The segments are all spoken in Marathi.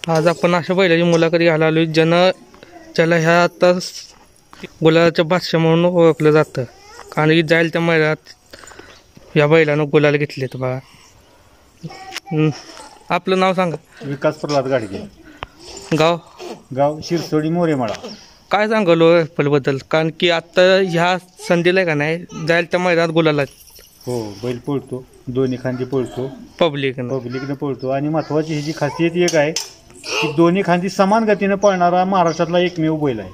आज आपण अशा बैलाची मुलाखत घ्यायला आलो ज्याला ह्या आता गुलालाच्या बादशाह म्हणून ओळखलं जातं. कारण की जाईल त्या मैदानात या बैलानं गुलाल घेतले तर बघा. आपलं नाव सांगा. विकास प्रल्हाद गाडगे. गाव शिरसोडी मोरेमाळा. काय सांगालो बद्दल? कारण की आता ह्या संधीला का नाही जाईल त्या मैदानात गुलाला. हो, बैल पळतो, दोन्ही खांदी पळतो, पब्लिकनं पळतो. आणि महत्वाची ह्याची खासियत एक आहे की दोन्ही खांदी समान गतीनं पळणारा महाराष्ट्रातला एकमेव बैल आहे.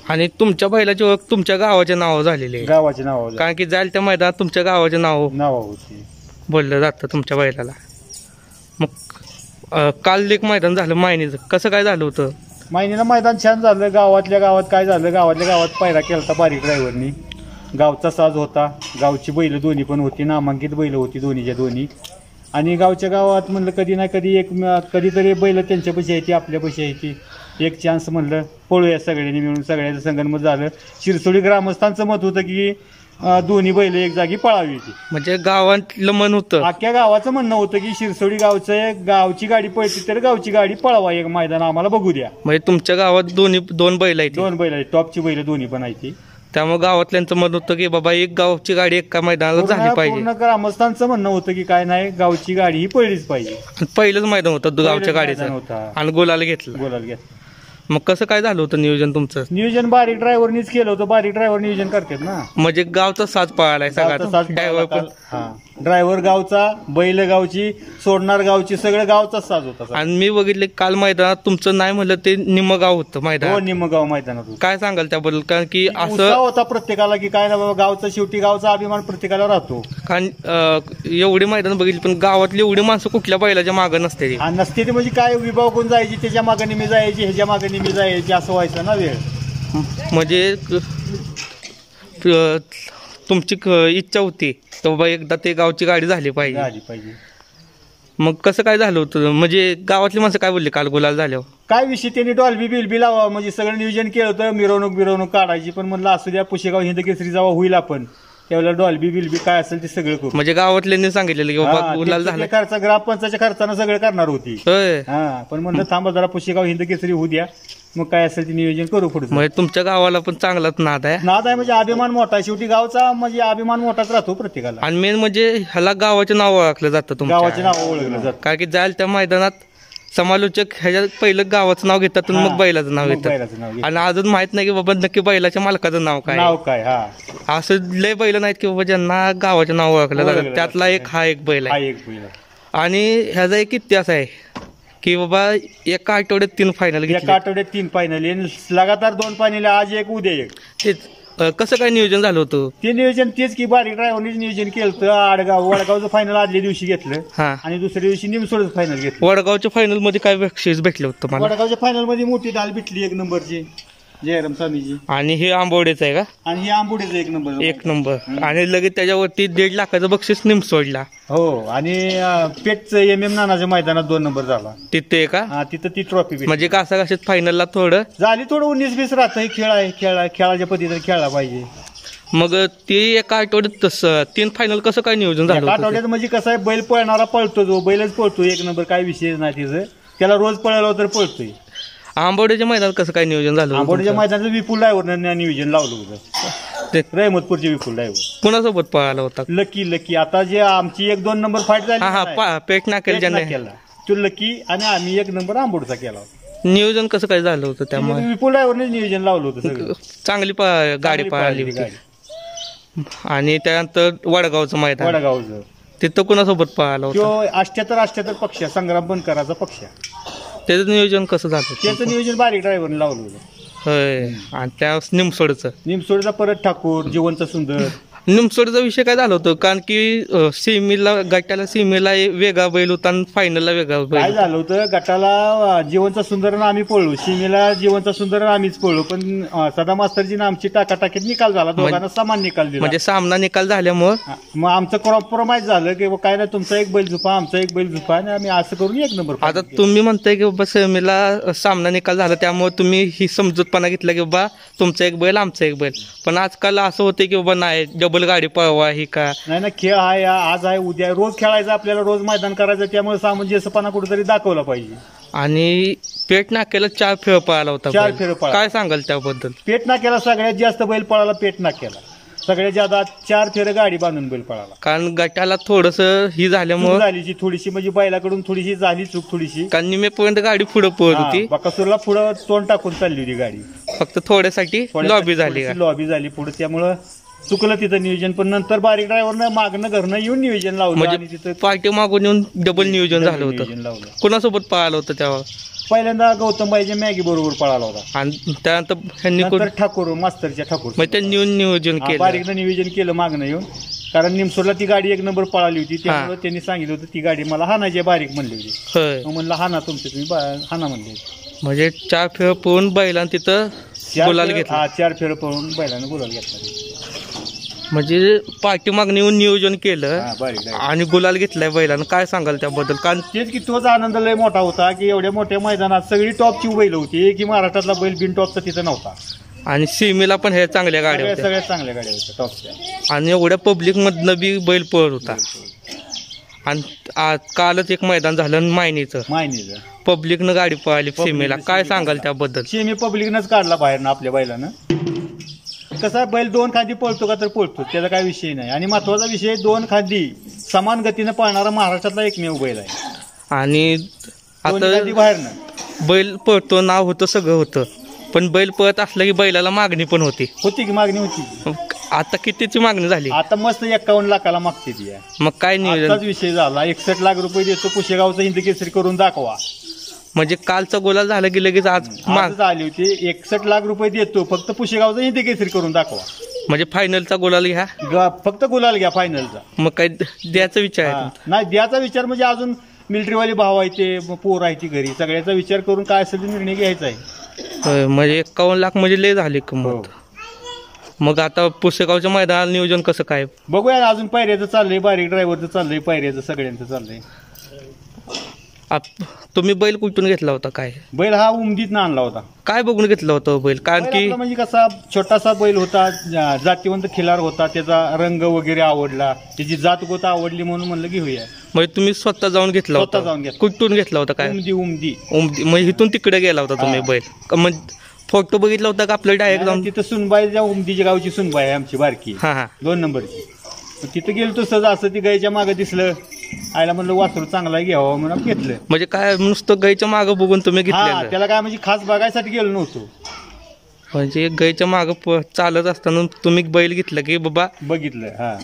आणि तुमच्या बैलाची ओळख तुमच्या गावाच्या नाव झालेली आहे. गावाचे नाव, कारण की जाईल त्या मैदानात तुमच्या गावाचे नाव होते बोललं जातं तुमच्या बैलाला. मग काल एक मैदान झालं मायनीचं, कसं काय झालं होतं? मायनीला मैदान छान झालं. गावातल्या गावात काय झालं, गावातल्या गावात पायरा केला होता बारीक ड्रायव्हरनी. गावचा साज होता, गावची बैल दोन्ही पण होती, नामांकित बैल होती दोन्हीच्या दोन्ही. आणि गावच्या गावात म्हणलं कधी ना कधी कधीतरी बैल त्यांच्यापाशी यायची, आपल्यापाशी यायची. एक चान्स म्हणलं पळूया सगळ्यांनी मिळून, सगळ्यांचं संगनमत झालं. शिरसोडी ग्रामस्थांचं मत होतं की दोन्ही बैल एक जागी पळावी होती. म्हणजे गावातलं मन होतं, अख्ख्या गावाचं म्हणणं होतं की शिरसोडी गावची गाडी पळते तर गावची गाडी पळवा, एक मैदान आम्हाला बघू द्या. म्हणजे तुमच्या गावात दोन बैल आहेत? दोन बैल आहेत, टॉपची बैल दोन्ही पण आहेत ती. त्यामुळे गावातल्यांचं म्हणणं होतं की बाबा एक गावची गाडी एका मैदानात झाली पाहिजे. पूर्ण ग्रामस्थांचं म्हणणं होतं की काय नाही, गावची गाडी ही पळलीच पाहिजे. पहिलंच मैदान होतं गावच्या गाडीचं होता आणि गुलाल घेतलं. मग कसं काय झालं होतं नियोजन तुमचं? नियोजन बारीक ड्रायव्हरनीच केलं होतं. बारीक ड्रायव्हर नियोजन करतात ना. म्हणजे गावचा साज पळालाय सगळा. ड्रायव्हर गावचा, बैल गावची, सोडणार गावची, सगळं गावचाच साज होता. आणि मी बघितले काल मैदानात तुमचं नाही म्हणलं ते निम्म गाव होतं मैदान. हो, निम्म गाव मैदानात. काय सांगाल त्याबद्दल? कारण की असं होता प्रत्येकाला की काय ना बाबा गावचा, शेवटी गावचा अभिमान प्रत्येकाला राहतो. कारण एवढी मैदान बघितली पण गावातली एवढी माणसं कुठल्या बैलाच्या मागं नसते. नसते ती म्हणजे काय विभाग कोण जायची, त्याच्या मागणी मी जायची, ह्याच्या मागणी मी जायची, असं व्हायचं ना वेळ. म्हणजे तुमची इच्छा होती तर बाबा एकदा ते गावची गाडी झाली पाहिजे. मग कसं काय झालं होतं? म्हणजे गावातली माणसं काय बोलली काल गुलाल झाल्यावर? काय विषय, त्यांनी डॉल्बी बिलबी लावा म्हणजे सगळं नियोजन केलं होतं, मिरवणूक काढायची. पण म्हणलं असू द्या, पुशेगाव हिंद केसरी जेव्हा होईल आपण त्यावेळेला डॉल्बी बिलबी काय असेल ते सगळं करू. म्हणजे गावातल्यांनी सांगितलेलं की बाबा गुलाल झाला, खर्च ग्रामपंचायतच्या खर्चानं सगळं करणार होती. पण म्हणलं थांबा जरा, पुशेगाव हिंद केसरी होऊ द्या, मग काय असेल ते नियोजन करू पुढे. म्हणजे तुमच्या गावाला पण चांगलाच नाद आहे. म्हणजे अभिमान मोठा आहे. शेवटी गावचा म्हणजे अभिमान मोठाच राहतो प्रत्येकाला. आणि मेन म्हणजे ह्याला गावाचं नाव ओळखलं जातं, गावाचे नाव ओळखलं जातं. कारण की जायला त्या मैदानात समालोचक ह्याच्यात पहिलं गावाचं नाव घेतात, मग बैलाचं नाव घेतात. आणि अजून माहित नाही की बाबा नक्की बैलाच्या मालकाचं नाव काय. असं लय बैल नाहीत की बाबा ज्यांना गावाचं नाव ओळखलं जातं. त्यातला हा एक बैल आहे. आणि ह्याचा एक इतिहास आहे की बाबा एका आठवड्यात 3 फायनल घेतली. एका आठवड्यात 3 फायनल, लगातार 2 फायनल, आज एक उद्या एक. तेच कसं काय नियोजन झालं होतं? ते नियोजन तेच की बारीक ड्रायव्हरनीच नियोजन केलं होतं. वडगावचं फायनल आदल्या दिवशी घेतलं आणि दुसऱ्या दिवशी निमसोडचं फायनल घेतलं. वडगावच्या फायनल मध्ये काय बक्षीस भेटलं होतं मला? वडगावच्या फायनल मध्ये मोठी डाल भेटली 1 नंबरची, जयराम स्वामीजी. आणि हे आंबोडेचं आहे का? आणि हे आंबोडेचं 1 नंबर. आणि लगेच त्याच्यावरती 1.5 लाखाचं बक्षीस निमसोडला. हो, आणि पेटचं MM नानाच्या मैदानात 2 नंबर झाला तिथे का? तिथं ती ट्रॉफी. म्हणजे कसं कशात फायनलला थोडं 19-20 राहतं. खेळ आहे, खेळाच्या पद्धतीने खेळला पाहिजे. मग ते एका आठवड्यात तसं 3 फायनल कसं काय नियोजन झालं? आठवड्यात म्हणजे कसं आहे, बैल पळणारा पळतो, जो बैलच पळतो 1 नंबर, काय विषय नाही तिचं. त्याला रोज पळायला तर पळतोय. आंबोडेच्या मैदानात कसं काय नियोजन झालं? आंबोडेच्या मैदानात विपुल ड्रायव्हरनं नियोजन लावलं होतं. रहमतपूरचे विपुल ड्रायव्हर. कुणासोबत पळाला होता? लकी. आता जे आमची 1-2 नंबर फाईट झाली पेट नाकेल केला तो लकी, आणि आम्ही 1 नंबर आंबोडचा केला होता. नियोजन कसं काय झालं होतं? त्यामुळे विपुल ड्रायव्हरने नियोजन लावलं होतं सगळं. चांगली गाडी पळाली होती. आणि त्यानंतर वडगावचं मैदान, तिथं कुणासोबत पळाला होता? 78 पक्ष, संग्राम बनकराचा पक्ष. त्याचं नियोजन कसं झालं? त्याचं नियोजन बारीक ड्रायव्हरने लावलं होतं. होय. आणि त्या निमसोडचा परत ठाकूर, जीवनचा सुंदर. निमसोडचा विषय काय झालं होतं? कारण की गटाला सीमेला वेगळा बैल होता आणि फायनलला वेगळा बैल. काय झालं होतं, गटाला जीवनचा सुंदर आम्ही पळलो, सीमेला जीवनचा सुंदर आम्हीच पळलो. पण सदा मास्तरजीने आमची टाकाटाकीत निकाल झाला, दोघांना समान निकाल दिला. म्हणजे सामना निकाल झाल्यामुळे मग आमचं कॉम्प्रोमाइज झालं की काय नाही, तुमचा एक बैल झुपा, आमचा एक बैल झुपा, आणि आम्ही असं करून 1 नंबर. आता तुम्ही म्हणताय की बाबा सीमेला सामना निकाल झाला त्यामुळे तुम्ही ही समजूतपणा घेतला की बाबा तुमचा एक बैल, आमचा एक बैल. पण आजकाल असं होते की बाबा नाही, डबल गाडी पळवा ही का नाही ना. खेळ आहे, आज आहे, उद्या रोज खेळायचा आपल्याला, रोज मैदान करायचं. त्यामुळे सामंजस्यपणा कुठेतरी दाखवला पाहिजे. आणि पेट नाक्याला 4 फेर पळाला होता 4 बैल. फेर पळाला. काय सांगाल त्याबद्दल? पेट नाक्याला सगळ्यात जास्त बैल पळाला पेट नाक्याला. सगळ्यात जादा 4 फेर गाडी बांधून बैल पळाला. कारण गटाला थोडस ही चूक झाल्यामुळे झाली जी थोडीशी म्हणजे बैलाकडून थोडीशी झाली चूक थोडीशी. कारण निमेपर्यंत गाडी पुढे पळत होती, बकासूरला पुढं तोंड टाकून चालली होती गाडी. फक्त थोड्यासाठी लॉबी झाली. लॉबी झाली पुढे, त्यामुळं चुकलं तिथं नियोजन. पण नंतर बारीक ड्रायव्हरनं मागणं घरनं येऊन नियोजन लावलं आणि म्हणजे तिथं पार्टी मागून येऊन डबल नियोजन झालं नियोजन होतं. लावलं. कोणासोबत पळालं होतं तेव्हा? पहिल्यांदा गौतमबाईच्या मॅगी बरोबर पळाला होता. आणि त्यानंतर ह्यांनी नंतर ठाकूर मास्तरच्या ठाकूर म्हणजे त्यांनी येऊन नियोजन केलं. बारीकनं नियोजन केलं मागणं येऊन. कारण निमसोडला ती गाडी 1 नंबर पळाली होती, त्यामुळे त्यांनी सांगितलं होतं ती गाडी मला हानाची बारीक म्हणली होती. होय. मग म्हणलं हाना तुमचे तुम्ही हाना म्हणले. म्हणजे 4 फेर पळून बैलांना तिथं गुलाल घेतला. 4 फेर पळून बैलानं गुलाल घेतला. म्हणजे पार्टी मागणी येऊन नियोजन केलं बारीक आणि गुलाल घेतलाय बैलानं. काय सांगाल त्याबद्दल? कारण तेच की तोच आनंद लय मोठा होता की एवढ्या मोठ्या मैदानात सगळी टॉपची बैल होती की महाराष्ट्रातला बैल बिन टॉपचा तिथं नव्हता. आणि सीमेला पण हे चांगल्या गाड्या होत्या, सगळ्यात चांगल्या गाड्या होत्या टॉपच्या. आणि एवढ्या पब्लिक मधनं बी बैल पळत होता. आणि कालच एक मैदान झालं मायनीचं, पब्लिकनं गाडी पळाली सीमेला. काय सांगाल त्याबद्दल? सीमे पब्लिकनंच काढला बाहेर ना आपल्या बैलानं. कसा बैल 2 खांदी पळतो का तर पळतो, त्याचा काय विषय नाही. आणि महत्वाचा विषय 2 खांदी समान गतीनं पळणारा महाराष्ट्रातला एकमेव बैल आहे. आणि आता बाहेरनं बैल पळतो, नाव होतं, सगळं होतं, पण बैल पळत असलं की बैलाला मागणी पण होती की मागणी होती. आता कितीची मागणी झाली? आता मस्त 51 लाखाला मागते ती. मग काय नियोजन? विषय झाला 61 लाख रुपये देतो, पुशेगावचा हिंद केसरी करून दाखवा. म्हणजे कालचा गोला झाला की लगेच आज आली होती. 61 लाख रुपये देतो, फक्त पुशेगावचा हिंद केसरी करून दाखवा. म्हणजे फायनलचा गोलाल घ्या, फक्त गुलाल घ्या फायनलचा. मग काय द्यायचा विचार आहे? नाही द्यायचा विचार म्हणजे अजून मिलिटरीवाले भाव आहे ते पोर आहे ती घरी, सगळ्याचा विचार करून काय असेल निर्णय घ्यायचा आहे. म्हणजे 51 लाख म्हणजे लय झाले किंमत. मग आता पुसेगावच्या मैदानाला नियोजन कसं काय? बघूया अजून. पायऱ्याचं चाललंय, बारीक ड्रायव्हरचं चाललंय, पायऱ्याचं सगळ्यांचं चाललंय. तुम्ही बैल कुठून घेतला होता? काय बैल हा उमदीत आणला होता. काय बघून घेतला होता बैल? कारण की म्हणजे कसा छोटासा बैल होता, जातीवंत खिलार होता, त्याचा रंग वगैरे आवडला, त्याची जात गोत आवडली म्हणून म्हणलं घेऊया. म्हणजे तुम्ही स्वतः जाऊन घेतला होता? जाऊन घेतला. कुठून घेतला होता? काय उमदी. म्हणजे इथून तिकडे गेला होता तुम्ही बैल? मग फोटो बघितला होता का आपलं डायरेक्ट जाऊन? तिथं सुनबाई, ज्या उमदीच्या गावची सुनबाई आहे आमची बारकी, 2 नंबरची. तिथं गेलो तो सहज असं ती गायच्या मागं दिसलं, आयला म्हणलं वासरू चांगला घ्यावं म्हणून घेतलं. म्हणजे काय नुसतं गायच्या मागं बघून तुम्ही घेतलं? त्याला काय म्हणजे खास बघायसाठी गेलो नव्हतो. म्हणजे गायच्या मागं चालत असताना तुम्ही बैल घेतलं की बाबा बघितलं.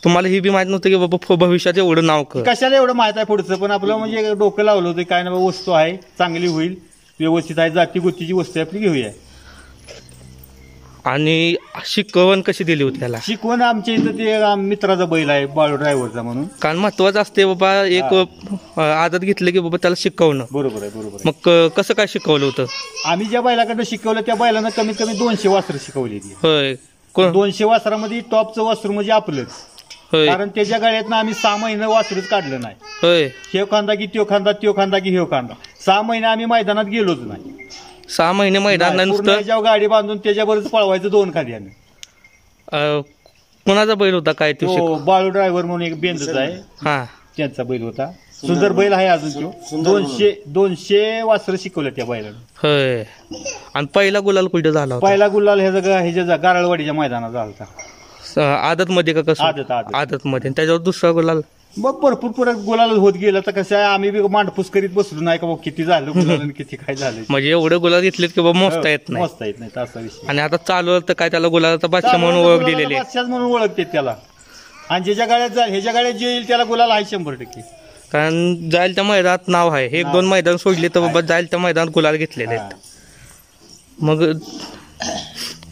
तुम्हाला ही बी माहित नव्हतं की बाबा भविष्यात एवढं नाव कशाला एवढं माहित आहे पुढचं, पण आपलं म्हणजे डोकं लावलं होतं काय ना वस्तू आहे चांगली होईल, व्यवस्थित आहे, जाती गोतीची वस्तू आपली घेऊया. आणि शिकवण कशी दिली होती त्याला? शिकवण आमच्या इथं ते मित्राचा बैल आहे बाळू ड्रायव्हरचा म्हणून. कारण महत्वाचं असते बाबा, एक आदत घेतलं की बाबा त्याला शिकवणं. बरोबर आहे. मग कसं काय शिकवलं होतं? आम्ही ज्या बैलाकडनं शिकवलं त्या बैलानं कमीत कमी 200 वासरं शिकवली. होय. 200 वासरामध्ये टॉपचं वासरू म्हणजे आपलंच. कारण त्याच्या गाड्यातनं आम्ही 6 महिने वासरूच काढलं नाही. होय. हे खांदा की त्यो खांदा, त्यो खांदा की हे खांदा. 6 महिने आम्ही मैदानात गेलोच नाही. 6 महिने मैदानात गाडी बांधून त्याच्यावरच पळवायचं 2 खांद्यानं. कोणाचा बैल होता काय? तो बाळू ड्रायव्हर म्हणून एक बेंदच आहे, त्यांचा बैल होता. सुंदर बैल आहे अजून तो. 200 वासरं शिकवलं त्या बैलानं. होय. आणि पहिला गुलाल कुठे झाला? पहिला गुलाल ह्याच्या गारळवाडीच्या मैदानात झाला. आदत मध्ये का कसं? आदत मध्ये. त्याच्यावर दुसरा गुलाल मग भरपूर परत गुलाल होत गेलं. तर कसं आहे आम्ही मांडपूस करीत बसलो नाही का किती झालं गुलाल किती काय झालं. म्हणजे एवढे गुलाल घेतलेत की बाबा मोजता येत नाही. असा विषय. आणि आता चालू तर काय त्याला गुलालाचा बादशाह म्हणून ओळख दिलेली आहे. म्हणून ओळखते त्याला. आणि ज्याच्या गाड्यात जाईल ह्याच्या गाड्यात जे येईल त्याला गुलाल आहे 100%. कारण जाईल त्या मैदानात नाव आहे. 1-2 मैदान सोडले तर बाबा जाईल त्या मैदानात गुलाल घेतलेले आहेत. मग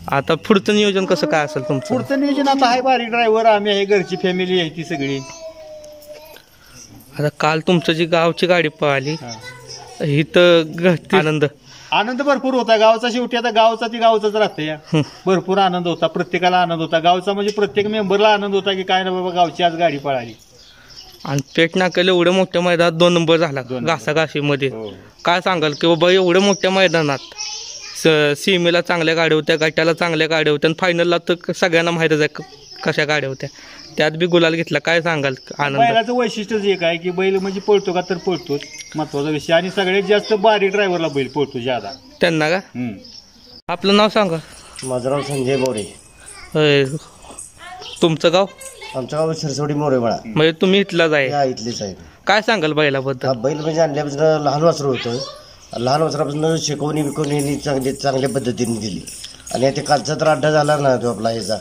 आता पुढचं नियोजन कसं काय असेल तुमचं? पुढचं नियोजन आता आहे बारीक ड्रायव्हर, आम्ही आहे, घरची फॅमिली आहे ती सगळी. आता काल तुमचं जी गावची गाडी पळाली इथं आनंद भरपूर होता गावचा. शेवटी आता गावचा ती गावचाच राहते. भरपूर आनंद होता, प्रत्येकाला आनंद होता गावचा. म्हणजे प्रत्येक मेंबरला आनंद होता की काय ना बाबा गावची आज गाडी पळाली. आणि पेट नाक्याला एवढ्या मोठ्या मैदानात 2 नंबर झाला घासाघाशीमध्ये. काय सांगाल की बाबा एवढ्या मोठ्या मैदानात सीमेला चांगल्या गाड्या होत्या, गटाला चांगल्या गाड्या होत्या, आणि फायनलला तर सगळ्यांना माहितच आहे कशा गाड्या होत्या, त्यात बी गुलाल घेतला. काय सांगाल आनंद? बैलाचं वैशिष्ट्यच एक आहे की बैल म्हणजे पळतो का तर पळतोच, महत्वाचा विषय. आणि सगळ्यात जास्त बारीक ड्रायव्हरला बैल पळतो ज्यादा त्यांना का. आपलं नाव सांगा. माझं नाव संजय मोरे. तुमचं गाव? आमचं गाव शिरसोडी मोरेवाडा. म्हणजे तुम्ही इथलाच आहे? इथलेच आहे. काय सांगाल बैलाबद्दल? बैल म्हणजे आणल्यापासून लहान वासरू होतं. लहान वासरापासून शिकवणी बिकवणी चांगल्या पद्धतीने दिली. आणि ते कालचा तर अड्डा झाला ना तो आपला ह्याचा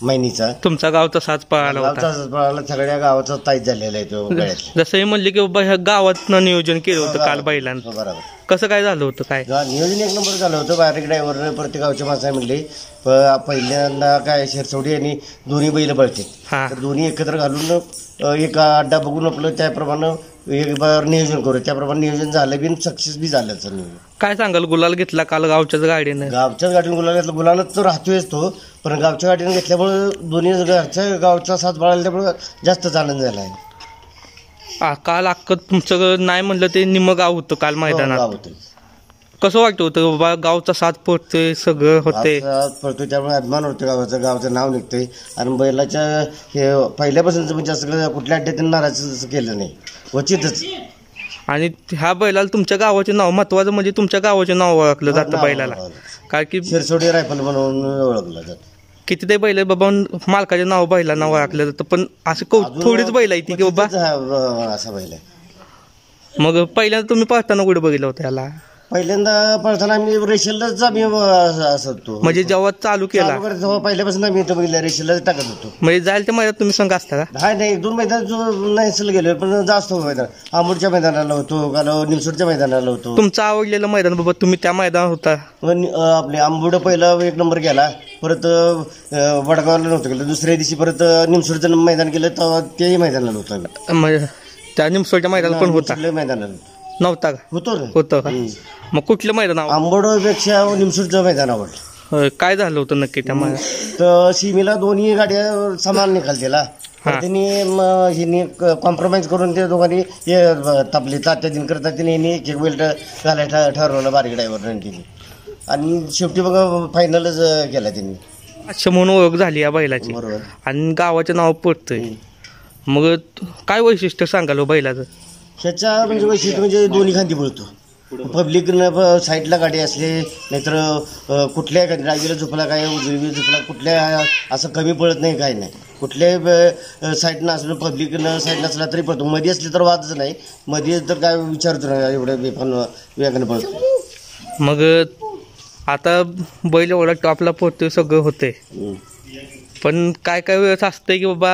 मैनीचा. तुमचा गावचा साज पळाला होता. गावचा साज पळाला, सगळ्या गावाचा ताईत झालेला आहे तो गळ्यात. जसं म्हणले की बाबा ह्या गावातनं नियोजन केलं होतं काल बैलांचं. बरोबर. कसं काय झालं होतं? काय नियोजन एक नंबर झालं होतं. बारीक ड्रायव्हर प्रत्येक गावच्या माणसं म्हणले पहिल्यांदा काय शिरसोडी आणि दोन्ही बैल पळते, तर दोन्ही एकत्र घालून एक अड्डा बघून आपलं त्याप्रमाणे एक बार नियोजन करू. त्याप्रमाणे नियोजन झालं बी, सक्सेस बी झालं. काय सांगाल? गुलाल घेतला काल गावच्याच गाडीने? गावच्याच गाडीने गुलाल घेतला. गुलालच तर राहतोयच तो, पण गावच्या गाडीने घेतल्यामुळे दोन्ही घरच्या गावचा साथ बाळाला त्यामुळे जास्तच आनंद झाला आहे. काल अख्खं तुमचं नाही म्हणलं ते निम्म गाव होतं काल मैदानात. कसं वाटतं होतं बाबा गावचा साथ पडतोय, सगळं होते पडतोय, त्यामुळे अभिमान होतो गावचं नाव निघतंय. आणि बैलाच्या हे पहिल्यापासून म्हणजे असं कुठल्या अड्ड्यात नाराज केलं नाही, क्वचितच. आणि ह्या बैलाला तुमच्या गावाचे नाव महत्वाचं म्हणजे तुमच्या गावाचे नाव ओळखलं जातं बैलाला, कारण की शिरसोडी रायफल म्हणून ओळखलं जातं. किती ते बैल बाबा मालकाचे नाव बैलांना ओळखलं जातं, पण असं थोडीच बैल आहे ती की बाबा असा बैल आहे. मग पहिल्यांदा तुम्ही पाहताना कुठे बघितलं होतं याला? पहिल्यांदा पळताना आम्ही रेशललाच आम्ही असतो. म्हणजे जेव्हा चालू केला तेव्हा पहिल्यापासून आम्ही इथं बघितलं रेशललाच टाकत होतो. म्हणजे जायला ते मैदान तुम्ही संघ असता का? हा नाही, 2 मैदान नाही गेलो, पण जास्त मैदान आंबूडच्या मैदानाला होतो, काल निमसोडच्या मैदानाला होतो. तुमचं आवडलेलं मैदान बाबा तुम्ही त्या मैदानात होता? आपले आंबूड पहिलं 1 नंबर गेला, परत वडगावला नव्हतं गेलं, दुसऱ्या दिवशी परत निमसोडचं मैदान केलं तेव्हा तेही मैदानाला होतं. त्या निमसोडच्या मैदानात पण होता? मैदानाला नव्हता का? होतं का? मग कुठलं मैदान? आंबोडपेक्षा निमसोडचं मैदान आवडलं. काय झालं होतं नक्की त्या मैदानात? तर सीमेला दोन्ही गाड्या समान निकाल दिला. त्यांनी कॉम्प्रोमाइज करून ते दोघांनी तापले. तात्या दिनकर तात्याने एक बेल्ट घालायला ठरवलं बारीक ड्रायव्हरने, आणि शेवटी बघा फायनलच केला त्यांनी. अच्छा, म्हणून ओळख झाली या बैलाची. बरोबर. आणि गावाचं नाव पडतंय. मग काय वैशिष्ट्य सांगाल बैलाचं? ह्याच्या म्हणजे वैशिष्ट्य म्हणजे दोन्ही खांदी पळतो. पब्लिकनं साईडला गाडी असले, नाहीतर कुठल्या डावीला झोपला काय उजवीला झोपला कुठल्या असं कमी पळत नाही, काय नाही. कुठल्याही साईडनं असलं, पब्लिकनं साईडनं असला तरी पळतो. मध्ये असले तर वादच नाही, मध्ये तर काय विचारतो नाही, एवढं बेफान वेगानं पळतो. मग आता बैल एवढा टॉपला पोहतोय, सगळं होते, पण काय काय वेळेस असतंय की बाबा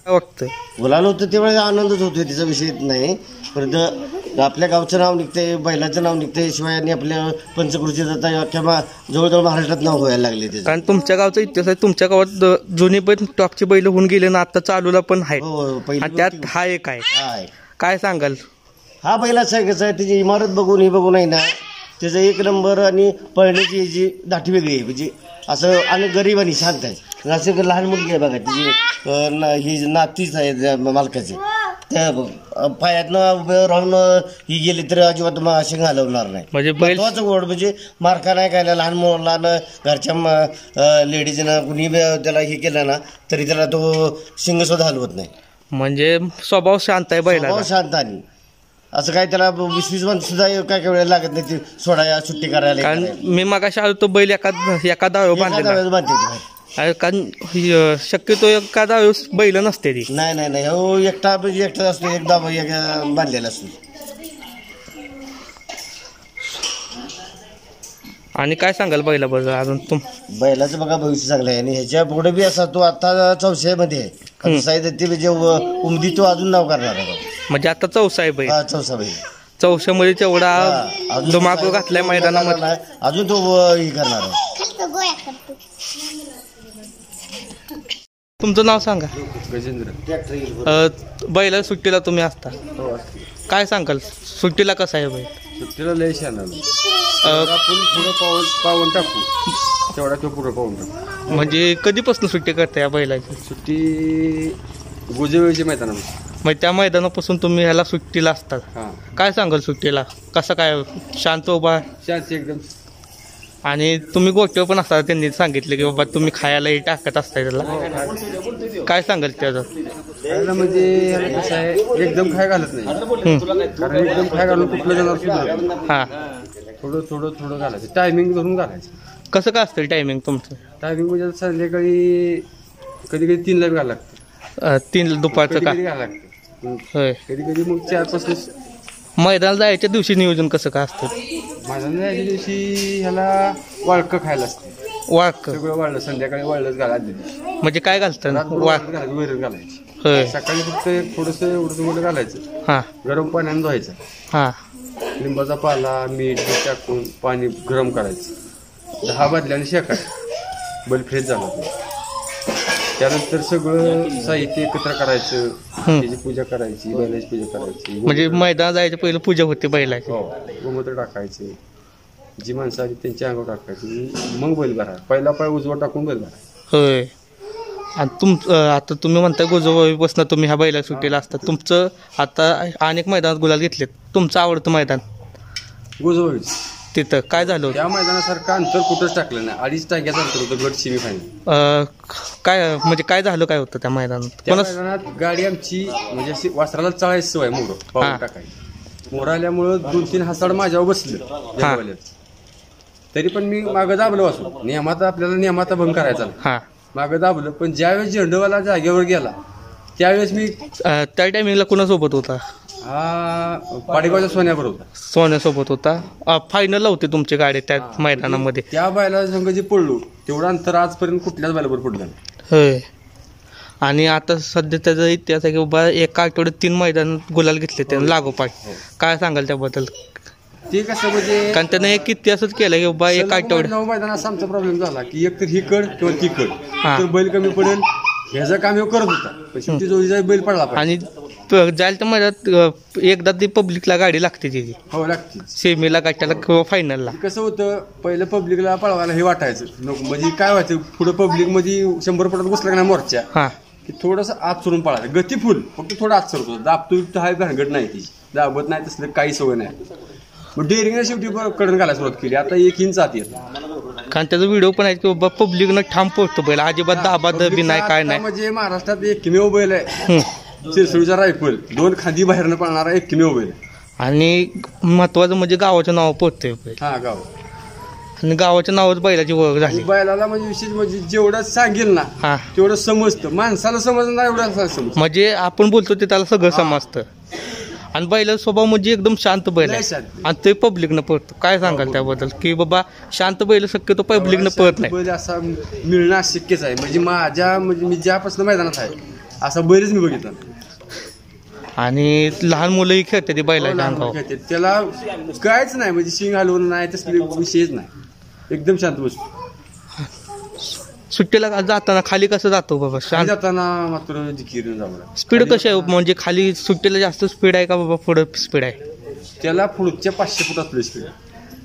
वाटतं गुलाल होतं त्यावेळेस आनंदच होतोय, त्याचा विषय नाही. परत आपल्या गावचं नाव निघतंय, बैलाचं नाव निघतंय, शिवाय आणि आपल्या पंचकृषी जाता किंवा जवळजवळ महाराष्ट्रात नाव व्हायला लागले त्याचं. कारण तुमच्या गावचा इतिहास आहे. तुमच्या गावात जुनी पण टॉपची बैल होऊन गेले ना, आता चालूला पण आहे. त्यात हा एक आहे. काय सांगाल? हा बैलाचा आहे कसं आहे, त्याची इमारत बघून हे बघून आहे ना, त्याचा 1 नंबर. आणि पळण्याची जी दाठी वेगळी आहे, म्हणजे असं आणि गरीब आणि शांत आहे. असं लहान मुलगी आहे बघा, तिची ही नातीच आहे मालकाची, त्या पायातनं उभं राहून ही गेली तर अजिबात अशी घालवणार नाही. म्हणजे महत्वाचं गोड म्हणजे मार्का नाही काय, लहान मुलानं घरच्या लेडीजनं कुणी त्याला हे केलं ना तरी त्याला तो शिंग सुद्धा हलवत नाही. म्हणजे स्वभाव शांत आहे बैलाचा. स्वभाव शांत. आणि असं काय त्याला 20-20 वर्ष सुद्धा काय काय वेळेला लागत नाही ती सोडाया सुट्टी करायला. कारण मी मागाशी आलो तो बैल एका दावे बांधते, कारण शक्यतो एका दावे बैल नसते ती. नाही हो, एकटा असतो, एक दावा बांधलेला असतो. आणि काय सांगाल बैलाबद्दल अजून? बैलाचं बघा भविष्य चांगलं आहे. आणि ह्याच्या पुढे बी असा तो आता 400मध्ये आहे, साहित्य जे उमदी तो अजून नाव करणार आहे. म्हणजे आता 400 आहे बैल. 400 बैल. 400 मध्ये तेवढा धुमाकूळ घातलाय मैदानामध्ये, अजून तो हे करणार आहे. तुमचं नाव सांगा? गजेंद्र. बैला सुट्टीला तुम्ही असता, काय सांगाल सुट्टीला कसं आहे बैल? सुट्टीला लय छान आपण पुढं पाऊन टाकू, तेवढा तो पुढं पाऊन टाकू. म्हणजे कधीपासून सुट्टी करता या बैलाची? सुट्टी गोजेवेळच्या मैदानामध्ये. मग त्या मैदानापासून तुम्ही ह्याला सुट्टीला असतात. काय सांगाल सुट्टीला कसं काय? शांत उभा? शांत एकदम. आणि तुम्ही गोष्ट पण असता त्यांनी सांगितलं की बाबा तुम्ही खायलाही टाकत असताय त्याला, काय सांगाल त्याचं? खायला म्हणजे याला कसं आहे, एकदम खाय घालत नाही, कारण एकदम खाय घालून कुठलं जनावर सुधारत नाही. हां, थोडं थोडं थोडं घालायचं, टायमिंग धरून घालायचं. कसं काय असतं टायमिंग तुमचं? टायमिंग म्हणजे संध्याकाळी कधी कधी 3ला घालावं लागतं, 3 दुपारचं कधी का? कधी घालावं लागतं, होय. कधी कधी मग 4-5. मैदानाला जायच्या दिवशी नियोजन कसं काय असतं? माझ्या जायच्या दिवशी ह्याला वाळकं खायला असते, वाळक सगळं वाळलं, संध्याकाळी वाळलंच घालायचं, म्हणजे काय घालतं? घालायचं, वैरण घालायची. होय. सकाळी फक्त एक थोडंसं एवढं घालायचं, हां गरम पाण्याने धुवायचं, हां लिंबाचा पाला मीठ टाकून पाणी गरम करायचं, 10 बादल्याने शेकायचं, बैल फ्रेश झाला. त्यानंतर सगळं साहित्य एकत्र करायचं, त्याची पूजा करायची, बैलाची पूजा करायची. म्हणजे मैदानात जायच्या पहिलं पूजा होते बैलाची. हो, गोमूत्र टाकायचे, जी माणसं आली त्यांच्या अंगावर टाकायची, मग बैल भरा. पहिला पाय उजवा टाकून बैल भरा. होय. आणि आता तुम्ही म्हणताय गोजोबाईपासून तुम्ही ह्या बैला सुट्टीला असता, तुमचं आता अनेक मैदानात गुलाल घेतलेत, तुमचं आवडतं मैदान गोजोबाईच. तिथं काय झालं होतं? त्या मैदानासारखं अंतर कुठंच टाकलं नाही, 2.5 टाक्याचं अंतर होतं गट सेमीफायनल. काय म्हणजे काय झालं, काय होतं त्या मैदानात? त्या मैदानात गाडी आमची म्हणजे अशी वासराला चाळायची सवय, मोर पाऊल टाकायची. मोर आल्यामुळं 2-3 हासाड माझ्यावर बसलं, तरी पण मी मागं दाबलं वासरू. आपल्याला नियमाचा भंग करायचा, हां, मागं दाबलं. पण ज्यावेळेस झेंडूवाला जागेवर गेला त्यावेळेस मी, त्या टायमिंगला कुणासोबत होता? हा पाडेगावच्या सोन्यावर होता. सोन्यासोबत होता. फायनल होते तुमची गाडी त्या मैदानामध्ये. त्या बैला संघ जे पडलो तेवढं अंतर आजपर्यंत कुठल्याच बैलावर पडलं नाही. होय. आणि आता सध्या त्याचा इतिहास आहे की बाबा एका आठवड्यात 3 मैदान गुलाल घेतले त्यानं लागोपाठ. काय सांगाल त्याबद्दल? ते कसं म्हणजे, कारण त्यानं एक इतिहासच केला की बाबा एका आठवड्यात 9 मैदानात आमचा प्रॉब्लेम झाला की एक तर ही कड किंवा ती कड, तर बैल कमी पडेल ह्याचं काम हे करत होता, पण शेवटी जोडीचा बैल पडला आणि जायला तर मैदानात एकदा ती पब्लिकला गाडी लागते तिची. हो, लागते सेमीला गाठ्याला किंवा फायनलला. कसं होतं, पहिलं पब्लिकला पळवायला हे वाटायचं नको, म्हणजे काय व्हायचं पुढे पब्लिक मध्ये 100 फुटात बसला ना मोर्चा, हां, की थोडंसं आत सोडून पळायचं, गती फुल, फक्त थोडं आत सोडतो, दाबतो हा भानगड नाही, ती दाबत नाही, तसलं काही सवय नाही. मग डेअरिंगने शेवटी कडून घालायला सुरुवात केली. आता 1 इंच आत येत, कारण त्याचा व्हिडिओ पण आहे की बाबा पब्लिकनं ठाम पोहोचतो बैल, अजिबात दाबा दबी नाही, काय नाही. म्हणजे महाराष्ट्रात एकमेव बैल आहे शिरसोडीचा रायफल, 2 खांदी बाहेरनं पळणारा एकमेव बैल. आणि महत्वाचं म्हणजे गावाचं नाव पोहोचतंय बैल. हा, गाव आणि गावाच्या नावाच बैलाची ओळख झाली. बैलाला म्हणजे विशेष म्हणजे जेवढं सांगेल ना हां, तेवढं समजतं, माणसाला समजणार एवढं समजतं. म्हणजे आपण बोलतो ते त्याला सगळं समजतं. आणि बैलाचा स्वभाव म्हणजे एकदम शांत बैल आहे, आणि ते पब्लिकनं पळतो. काय सांगाल त्याबद्दल की बाबा शांत बैल शक्यतो पब्लिकनं पळत नाही? बैल असा मिळणं अशक्यच आहे, म्हणजे मी ज्यापासून मैदानात आहे असा बैलच मी बघितला. आणि लहान मुलंही खेळते ते बैलाच्या अंगावर, त्याला कायच नाही, म्हणजे शिंग हलवून नाही, तसले विषयच नाही, एकदम शांत बसतो. सुट्टीला जाताना खाली कसं जातो बाबा? शांत जाताना मात्र जिकीर जावं. स्पीड कशी आहे म्हणजे खाली सुट्टीला जास्त स्पीड आहे का बाबा पुढं स्पीड आहे? त्याला पुढच्या 500 फुटात स्पीड,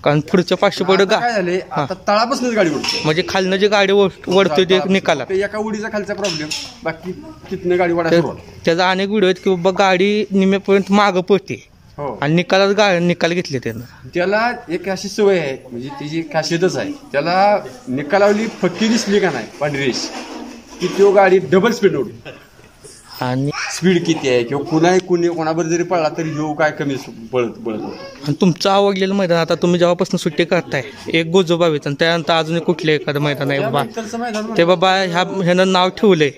कारण पुढच्या 500 फुट काय झाले आता तळापासूनच गाडी ओढते, म्हणजे खालनं जे गाडी वळतोय ते निकाला एका उडीचा खालचा प्रॉब्लेम, बाकी तिथनं गाडी वाढायला. त्याचा अनेक व्हिडिओ आहेत की बाबा गाडी निम्यापर्यंत मागं पडते आणि निकाल घेतले त्यानं. त्याला एक अशी सवय आहे, म्हणजे त्याची खासियतच आहे, त्याला निकालावली फक्की दिसली का नाही पांढरेश की तो गाडी डबल स्पीड ओढते. आणि स्पीड किती आहे किंवा कोणाबरोबर जरी पळला तरी ह्यो काय कमी पळत. आणि तुमचं आवडलेलं मैदान आता तुम्ही जेव्हापासून सुट्टी करताय एक गोजोबावीचं, आणि त्यानंतर अजून कुठलं एखादं मैदान आहे बाबा ते बाबा ह्यानं नाव ठेवलंय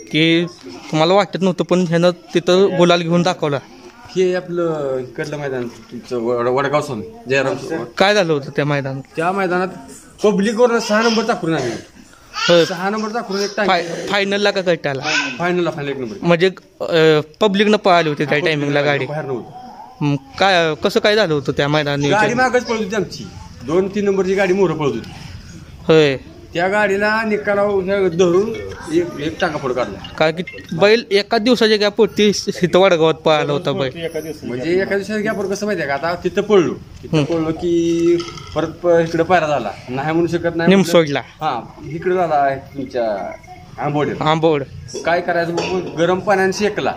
की तुम्हाला वाटत नव्हतं पण ह्यानं तिथं गुलाल घेऊन दाखवला? हे आपलं इकडलं मैदान तुमचं वडगाव सोन जयराम. काय झालं होतं त्या मैदानात? त्या मैदानात पब्लिकवर 6 नंबर टाकून आले, 6 नंबर टाकून एक फायनलला का कट्ट्याला? फायनलला 1 नंबर, म्हणजे पब्लिकनं पळाली होती त्या टायमिंगला गाडी. बाहेर नव्हतं. काय कसं काय झालं होतं त्या मैदानात? गाडी मागच पळत होती आमची, 2-3 नंबरची गाडी मोहर पळत होती. होय. त्या गाडीला निकालावर धरून एक टाका पुढे काढला, कारण की बैल एका दिवसाच्या गॅपवरती इथं वडगावात पळाला होता बैल. म्हणजे एका दिवसाच्या गॅपवर कसं माहितीये का, आता तिथं पळलो की परत इकडे पायरा झाला नाही म्हणू शकत नाही, निमसोडला हा इकडे झाला तुमच्या आंबोड. काय करायचं मग गरम पाण्याने शेकला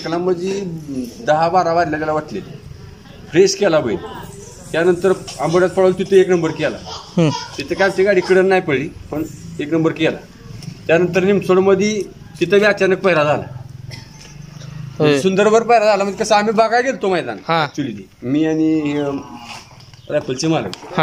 म्हणजे 10-12 वाजल्या त्याला वाटले, फ्रेश केला बैल त्यानंतर आंबोड्यात पळवलं, तिथे 1 नंबर केला. तिथे काय आमची गाडी कडन नाही पडली, पण 1 नंबर केला. त्यानंतर निमसोडमध्ये तिथं बी अचानक पैरा झाला. सुंदरभर पैरा झाला. म्हणजे कसं आम्ही बघायला गेलतो मैदान ऍक्च्युली, मी आणि रायफलचे मालक.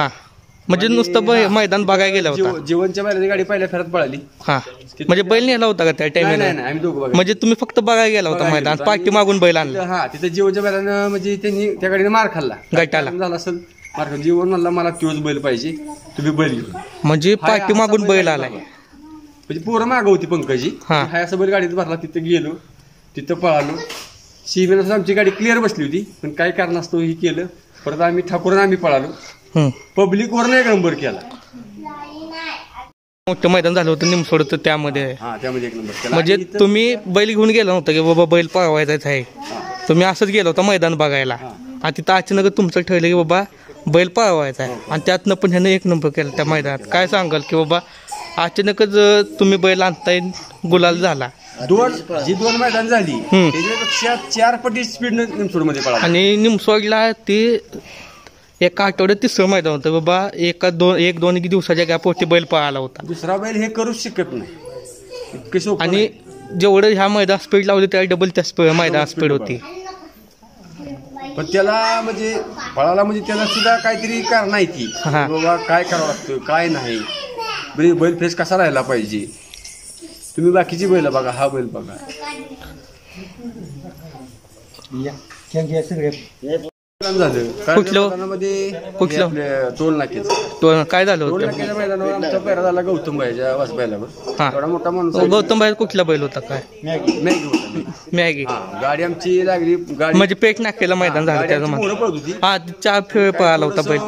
म्हणजे नुसतं मैदान बघायला गेला होता. जीवनच्या बैलाची गाडी पहिल्या फेऱ्यात पळाली. म्हणजे बैल नेला होता का त्या टाइमला? नाही, आम्ही दोघं. म्हणजे तुम्ही फक्त बघायला गेला होता मैदान, पाठी मागून बैल आणला? तिथे जीवनच्या बैलानं म्हणजे त्यांनी त्या गाडीने मार खाल्ला, गटाला झाला असेल मार. जीवन म्हणला मला तोच बैल पाहिजे, तुम्ही बैल घेऊन. म्हणजे पाठी मागून बैल आलाय. म्हणजे पोरं मागं होती पंकजी. हाय असं बैल गाडीत भरला. तिथे गेलो, तिथं पळालो. सीमेला आमची गाडी क्लिअर बसली होती, पण काय कारणास्तव ही केलं. परत आम्ही ठाकूरनं आम्ही पळालो. पब्लिक वर 1 नंबर केला. मोठं मैदान झालं होतं निमसोडचं, त्यामध्ये 1 नंबर केला. म्हणजे तुम्ही बैल घेऊन गेला नव्हता की बाबा बैल पळवायचाच आहे, तुम्ही असंच गेला होता मैदान बघायला. आणि तिथं अचानक तुमचं ठरलं की बाबा बैल पळवायचा आहे, आणि त्यातनं पण ह्यानं 1 नंबर केला त्या मैदानात. काय सांगाल की बाबा अचानकच तुम्ही बैल आणताय, गुलाल झाला? 2 मैदान झाली, त्याच्यापेक्षा 4 पटी स्पीड निमसोडमध्ये पळाला. आणि निमसोडला ते एका आठवड्यात 3रं मैदान होतं बाबा. 1-2 दिवसाच्या गॅपवरती बैल पळाला होता. दुसरा बैल हे करूच शकत नाही. आणि जेवढं ह्या मैदान स्पीड लावली त्या डबल त्या मैदान स्पीड होती. पण त्याला म्हणजे पळाला म्हणजे त्याला सुद्धा काहीतरी कारण आहे की बाबा काय करावं लागतं, काय नाही. बैल फ्रेश कसा राहायला पाहिजे. तुम्ही बाकीची बैल बघा, हा बैल बघा. कुठलं टोल नाक्याचं काय झालं होतं? टोल नाक्याच्या मैदानावर आमचा पैरा झाला गौतम भाईच्या वास बैलावर. थोडा मोठा माणूस. गौतम भाई कुठला बैल होता? काय मॅगी. गाडी आमची लागली. गाडी म्हणजे पेट नाक्याला मैदान झालं त्याचं. 4 फेर पळाला होता बैल.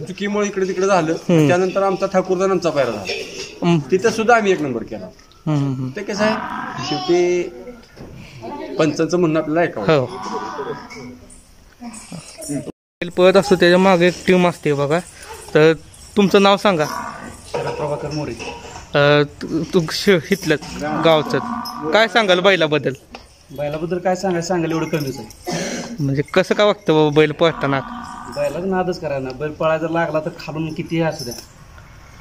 चुकीमुळे इकडे तिकडे झालं. त्यानंतर आमचा ठाकूरचा आमचा पैरा झाला. तिथं सुद्धा आम्ही 1 नंबर केला. ते कसं आहे, शेवटी पंचांचं म्हणणं आपल्याला ऐकावं. पळत असतो त्याच्या मागे एक टीम असते बघा. तर तुमचं नाव सांगा. प्रभाकर मोरे. इथलं गावचं. काय सांगाल बैलाबद्दल? बैलाबद्दल काय सांगायला एवढं कमीच आहे. म्हणजे कसं काय वाटतं बाबा बैल पळताना? बैलाच नादच करायला. बैल पळायला लागला तर खालून कितीही असू द्या,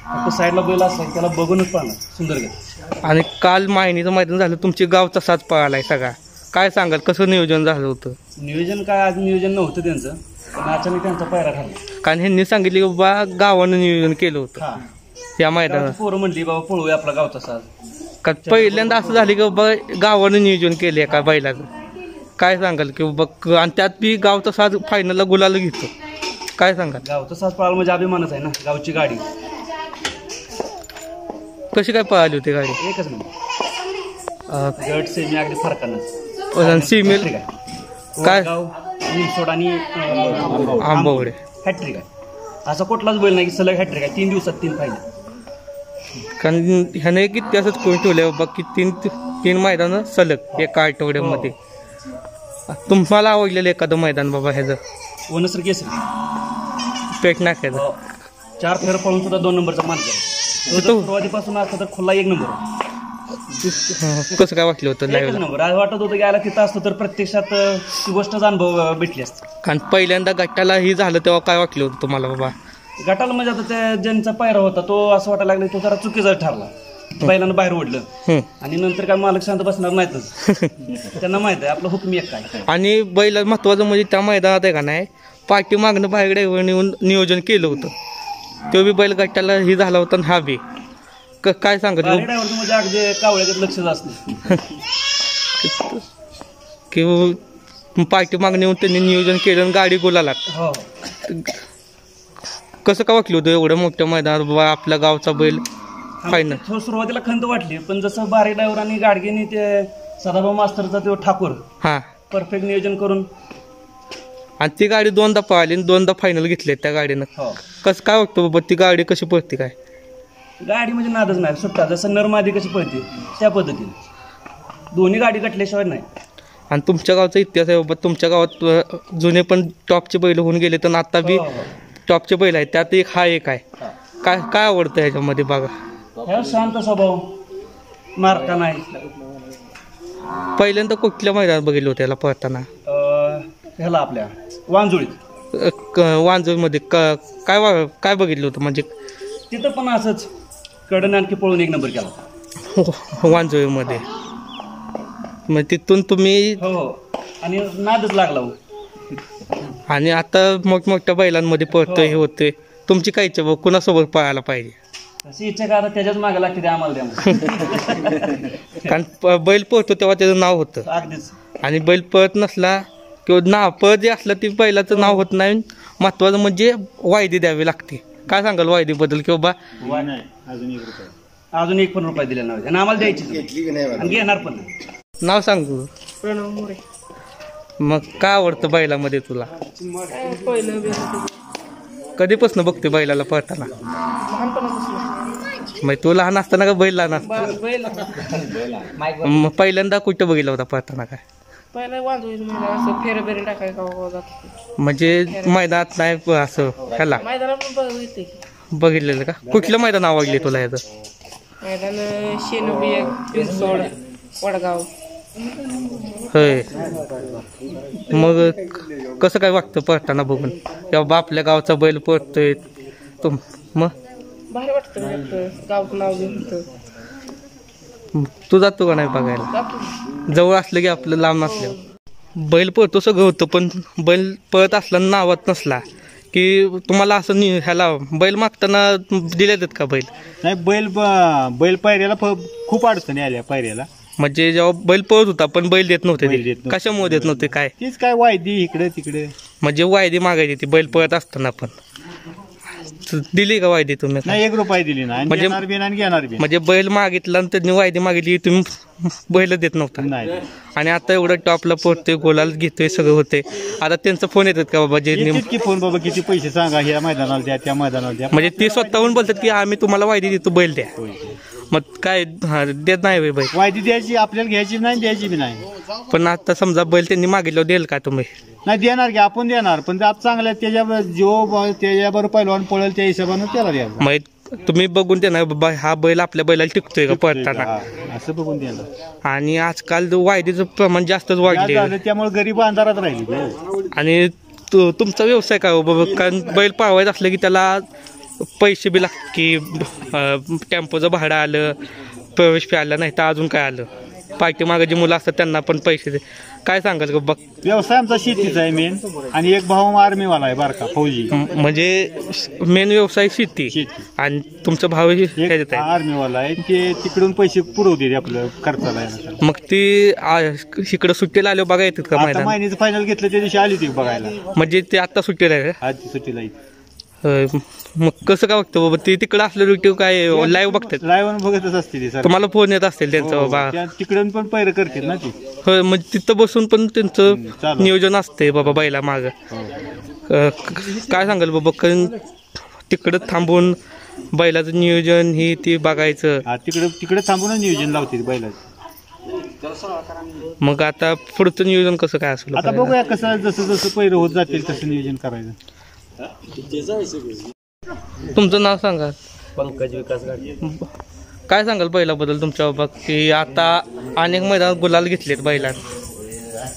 फक्त साईडला बैल असला त्याला बघूनच पाहणार. सुंदर गेला. आणि काल मायनीचं मैदान झालं, तुमची गावचा साज पळालाय सगळा. काय सांगाल कसं नियोजन झालं होतं? नियोजन काय, आज नियोजन नव्हतं त्यांचं, पण अचानक त्यांचा पायरा खाला. कारण ह्यांनी सांगितले की बाबा गावानं नियोजन केलं होतं या मैदानात. पोरं म्हणली बाबा पळूया आपला गावचा साज. का पहिल्यांदा असं झालं की बाबा गावानं नियोजन केले एका बैलाचं? काय सांगाल की बाबा, आणि त्यात बी गावचा साज फायनलला गुलाल घेतो. काय सांगाल? गावचा साज पळाला म्हणजे अभिमानच आहे ना. गावची गाडी कशी काय पळाली होती गाडी? एकच मिनिट. गट सेमी अगदी फरकानच. सीमेल काय निमसोड आणि आंबवडे हॅट्रिक आहे. असा कुठलाच बैल नाही की सलग हॅट्रिक आहे. 3 दिवसात 3 फायनल. कारण ह्याने एक इतिहासच कोण ठेवले बाबा की 3 मैदान सलग एका आठवड्यामध्ये. तुम्हाला आवडलेलं एखादं मैदान बाबा ह्याचं? वनसर केसरी पेट नाक्याचं. 4 फेर पळून सुद्धा 2 नंबरचा मान आहे. सुरुवातीपासून असता तर खुला 1 नंबर. कसं काय वाटलं होतं? 1 नंबर. आज वाटत होतं की याला तिथं असतो तर प्रत्यक्षात ती गोष्टच अनुभव भेटली असते. कारण पहिल्यांदा गटाला ही झालं तेव्हा काय वाटलं होतं तुम्हाला बाबा? गटाला म्हणजे आता त्या ज्यांचा पायरा होता तो असं वाटायला लागला तो जरा चुकीचा ठरला. बैलांना बाहेर ओढलं आणि नंतर काय मालक शांत बसणार नाहीतच. त्यांना माहित आहे आपलं हुकमी एक काय. आणि बैल महत्वाचं म्हणजे त्या मैदानात आहे का नाही, पाठी मागणं बाहेर येऊन नियोजन केलं होतं. तो बी बैल गटाला ही झाला होता आणि हा बी. काय सांगत म्हणजे अगदी कावळ्यात लक्षच असतं की पाठी मागणी येऊन त्यांनी नियोजन केलं आणि गाडी गोलाला. कसं काय वाटलं होतं एवढं मोठ्या मैदानात बाबा आपल्या गावचा बैल फायनल? सुरुवातीला खंत वाटली, पण जसं बारी ड्रायव्हर आणि गाडगेने ते सदाभाऊ मास्तरचा तो ठाकूर परफेक्ट नियोजन करून, आणि ती गाडी 2दा पळाली आणि 2दा फायनल घेतले त्या गाडीनं. कसं काय वाटतं बाबा ती गाडी कशी पळते? काय गाडी म्हणजे नादच नाही सुट्टा. जसं नरमादी कशी पळते त्या पद्धतीने दोन्ही गाडी कटल्याशिवाय नाही. आणि तुमच्या गावचा इतिहास आहे बाबा. तुमच्या गावात जुने पण टॉपचे बैल होऊन गेले तर आता बी टॉपचे बैल आहेत. त्यात एक हा एक आहे. काय काय आवडतं ह्याच्यामध्ये बघा? शांत स्वभाव, मारका नाही. पहिल्यांदा कुठल्या मैदानात बघितलं होतं याला पळताना? ह्याला आपल्या वांजुळीत वांजोळमध्ये काय बघितलं होतं म्हणजे तिथं पण असंच कडनं आणखी पळून 1 नंबर केला वांजोळीमध्ये. मग तिथून तुम्ही हो आणि नादच लागला हो. आणि आता मोठमोठ्या बैलांमध्ये पळतोय हे होतंय, तुमची काय इच्छा बघ कुणासोबत पळायला पाहिजे? अशी इच्छा का त्याच्याच मागे लागते ते आम्हाला द्या. कारण बैल पळतो तेव्हा त्याचं नाव होतं अगदीच. आणि आणि बैल पळत नसला किंवा पळत जे असलं ती बैलाचं नाव होत नाही. महत्वाचं म्हणजे वायदी द्यावी लागते. काय सांगाल वायदीबद्दल किंवा बा? अजून 1 पण रुपये दिले नव्हते आणि आम्हाला द्यायची आणि घेणार पण नाही. नाव सांगू. प्रणव मोरे. मग काय आवडतं बैलामध्ये तुला? पहिलं कधीपासून बघते बैलाला पळताना? लहानपणापासून मग तू लहान असताना का बैल लहान असता? बैल मग पहिल्यांदा कुठं बघितलं होता पळताना? काय पहिलं वाजवायचं म्हणजे असं फेरे बेरे टाकायचं गावा जात म्हणजे मैदानात नाही असं ह्याला मैदानात पण बघितले. बघितलेलं का? कुठलं मैदान आवडले तुला याचं? मैदान शेनोबी, पिंचोड, वडगाव. होय. मग कसं काय वाटतं पळताना बघून किंवा आपल्या गावचा बैल पळतोय तुम? मग भारी वाटतं गावचं नाव घेऊन तू जातो का नाही बघायला? जातो. जवळ असलं की आपलं लांब नसलं बैल पळतो सगळं होतं, पण बैल पळत असला नावात नसला की तुम्हाला असं ह्याला बैल मागताना दिले देत का बैल? नाही, बैल पायऱ्याला खूप अडचणी आल्या पायऱ्याला. म्हणजे जेव्हा बैल पळत होता पण बैल देत नव्हते बैल देत नव्हते. कशामुळे देत नव्हते काय? तीच काय वायदी इकडे तिकडे. म्हणजे वायदी मागायची ती बैल पळत असताना पण दिली का वायदी तुम्ही? नाही, 1 रुपये दिली नाही. म्हणजे- घेणार बी नाही, घेणार बी म्हणजे बैल मागितला आणि त्यांनी वायदी मागितली तुम्ही बैल देत नव्हता. नाही. आणि आता एवढं टॉपला पोहोचतोय, गोलाल घेतोय, सगळं होते. आता त्यांचा फोन येतात का बाबा जे येतात की फोन, बाबा किती पैसे सांगा, ह्या मैदानाला द्या, त्या मैदानाला द्या. म्हणजे ते स्वतःहून बोलतात की आम्ही तुम्हाला वायदी देतो बैल द्या. मग काय देत नाही होय बैल? वायदी द्यायची आपल्याला, घ्यायची नाही, द्यायची बी नाही. पण आता समजा बैल त्यांनी मागितलं देईल का तुम्ही? नाही देणार की, आपण देणार, पण आप चांगला त्याच्याबरोबर पहिलवान पळेल त्या हिशोबानं त्याला द्यायचं. मग तुम्ही बघून देणार बाबा हा बैल आपल्या बैलाला टिकतोय का पळताना? हा, असं बघून देणार. आणि आजकाल वायदीचं प्रमाण जास्तच वाढले त्यामुळे गरीब अंधारात राहिली. आणि तुमचा व्यवसाय काय हो बाबा? कारण बैल पाळवायचं असलं की त्याला पैसे बी लागतात की टेम्पोचं भाडं आलं, प्रवेश फी आलं, नाही तर अजून काय आलं, पाठीमागे जी मुलं असतात त्यांना पण पैसे दे. काय सांगाल का बघ? व्यवसाय आमचा शेतीचा आहे मेन, आणि एक भाऊ आर्मीवाला आहे बारका फौजी. म्हणजे मेन व्यवसाय शेती आणि तुमचा भाव आर्मीवाला आहे, ते तिकडून पैसे पुरवते आपलं खर्चाला. मग ती इकडं सुट्टीला आलो बघा येतात का? मैदान महिन्याचं फायनल घेतलं त्या दिवशी आली ती बघायला. म्हणजे ते आता सुट्टीला आहे का? आज सुट्टीला येते. मग कसं काय बघतं बाबा? ते तिकडं असलं युट्यूब काय लाईव्ह बघतात? लाईव्ह बघतच असते ती. तुम्हाला फोन येत असतील त्यांचं बाबा? तिकडून पण पैर करतात ना ती. होय, म्हणजे तिथं बसून पण त्यांचं नियोजन असते बाबा बैला माग. काय सांगाल बाबा? कारण तिकडं थांबून बैलाचं नियोजन ही ती बघायचं. तिकडे थांबूनच नियोजन लावते बैलाचं. मग आता पुढचं नियोजन कसं काय असेल? आता बघूया कसं, जसं जसं पैर होत जातील तसं नियोजन करायचं. तुमचं नाव सांगा. पंकज विकास गाडी. काय सांगाल बैलाबद्दल तुमच्या बाबा? की आता अनेक मैदानात गुलाल घेतलेत बैलात.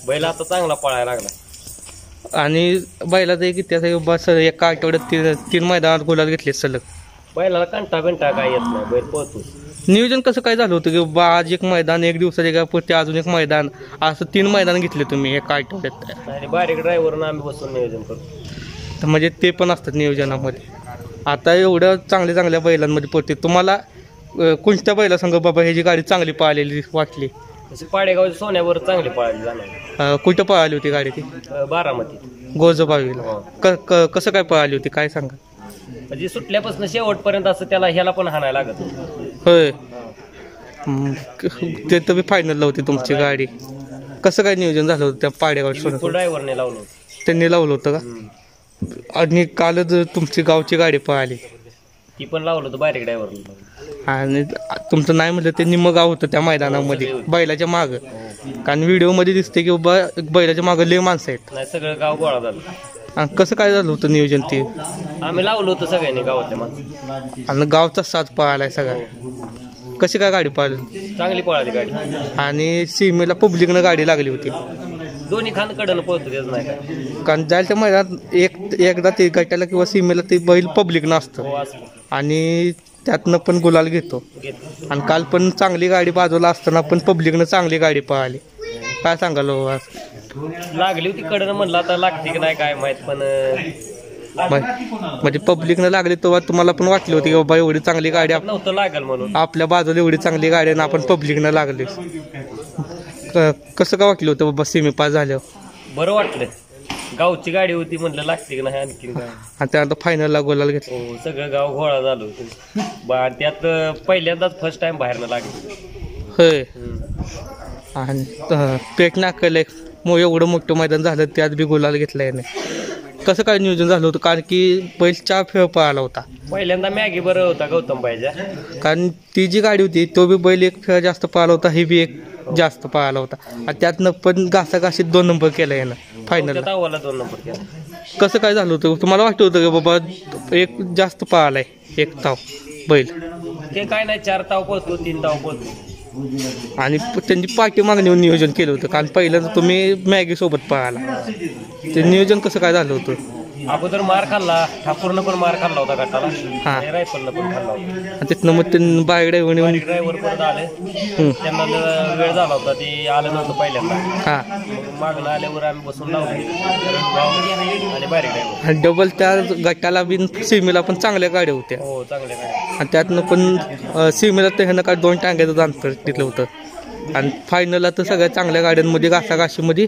बैल आता चांगला पळायला लागला आणि बैलाचा एक इतिहास आहे बाबा, एका आठवड्यात 3 मैदानात गुलाल घेतलेत सलग. बैलाला कंटा बिंटा काय येत नाही, बैल पळतो. नियोजन कसं काय झालं होतं की बाबा आज एक मैदान, एक दिवसाचे का पुढे अजून एक मैदान, असं 3 मैदान घेतले तुम्ही एका आठवड्यात? आणि बारीक ड्रायव्हरनं आम्ही बसून नियोजन करतो. तर म्हणजे ते पण असतात नियोजनामध्ये. आता एवढ्या चांगल्या बैलांमध्ये पडते तुम्हाला कोणत्या बैला सांग बाबा ह्याची गाडी चांगली पळालेली वाटली? तशी पाडेगावच्या सोन्यावर चांगली पळाली जाणार. कुठं पळाली होती गाडी ती? बारामती गोजोबावीला. कसं काय पळाली होती काय सांगा? म्हणजे सुटल्यापासून शेवटपर्यंत असं त्याला ह्याला पण हाणायला लागत. होय. ते तर फायनलला होती तुमची गाडी. कसं काय नियोजन झालं होतं त्या पाडेगावच्या? ड्रायव्हरने लावलं, त्यांनी लावलं होतं का? आणि कालच तुमची गावची गाडी पळाली, ती पण लावलं होतं बारीक ड्रायव्हरने. आणि तुमचं नाही म्हटलं ते निम्म गाव होतं त्या मैदानामध्ये बैलाच्या माग. कारण व्हिडिओ मध्ये दिसते की बाबा बैलाच्या मागं लय माणसं आहेत. नाही, सगळं गाव गोळा झालं. आणि कसं काय झालं होतं नियोजन ते? आम्ही लावलं होतं सगळ्यांनी गावातल्या माणसं. आणि गावचा साथ पळालाय सगळा. कशी काय गाडी पळाली? चांगली पळाली गाडी. आणि सीमेला पब्लिकनं गाडी लागली होती. दोन्ही खान कडनं पळतो त्याच नाही काय. कारण जायच्या मैदानात एकदा ते गटाला किंवा सीमेला ते बैल पब्लिक नसतं आणि त्यातनं पण गुलाल घेतो. आणि काल पण चांगली गाडी बाजूला असताना पण पब्लिकनं चांगली गाडी पळाली. काय सांगाल लागली होती कडनं, म्हणलं आता लागते की नाही काय माहित, पण म्हणजे पब्लिकनं लागली तेव्हा तुम्हाला पण वाटली होती की बाबा एवढी चांगली गाडी नव्हतं लागल म्हणून, आपल्या बाजूला एवढी चांगली गाडी आणि आपण पब्लिकनं लागली. कसं काय वाटलं होतं बाबा सेमी पास झाल्यावर? बरं वाटलं, गावची गाडी होती म्हणलं लागते की नाही आणखी काय. आणि त्यानंतर फायनलला गोलाल घेतलं. हो, सगळं गाव घोळा झालं होतं. त्यात पहिल्यांदाच फर्स्ट टाइम बाहेरनं लागली. होय. आणि पेट नाकायला एवढं मोठं मैदान झालं त्यात बी गुलाल घेतला याने. कसं काय नियोजन झालं होतं? कारण की बैल 4 फेर पळाला होता. पहिल्यांदा मॅगी बरं होता गौतम भाईच्या, कारण ती जी गाडी होती तो बी बैल 1 फेर जास्त पळाला होता, हे बी 1 जास्त पळाला होता. आणि त्यातनं पण घासाघाशीत 2 नंबर केला यानं फायनल. 2 नंबर केला. कसं काय झालं होतं? तुम्हाला वाटत होतं की बाबा 1 जास्त पळालाय 1 ताव बैल? ते काय नाही, 4 ताव पळतो, 3 ताव पळतो. आणि त्यांची पाठी मागणीवर नियोजन केलं होतं, कारण पहिल्यांदा तुम्ही मॅगी सोबत पळाला. ते नियोजन कसं काय झालं होतं? अगोदर मार खाल्ला, ठाकूरनं पण मार खाल्ला होता गटाला, रायफलनं पण खाल्ला होता. तिथनं मग त्यांनी बाईक ड्रायव्हर परत आले, त्यांना वेळ झाला होता, ते आलं नव्हतं पहिल्यांदा. मागणं आल्यावर आम्ही बसून लावलं आणि बारीक ड्रायव्हर. आणि डबल त्या गटाला बी सीमेला पण चांगल्या गाड्या होत्या. हो, चांगल्या गाड्या. आणि त्यातनं पण सीमेला तर ह्यानं काय 2 टांग्याचं अंतर तिथलं होतं. आणि फायनलला तर सगळ्या चांगल्या गाड्यांमध्ये घासाघाशीमध्ये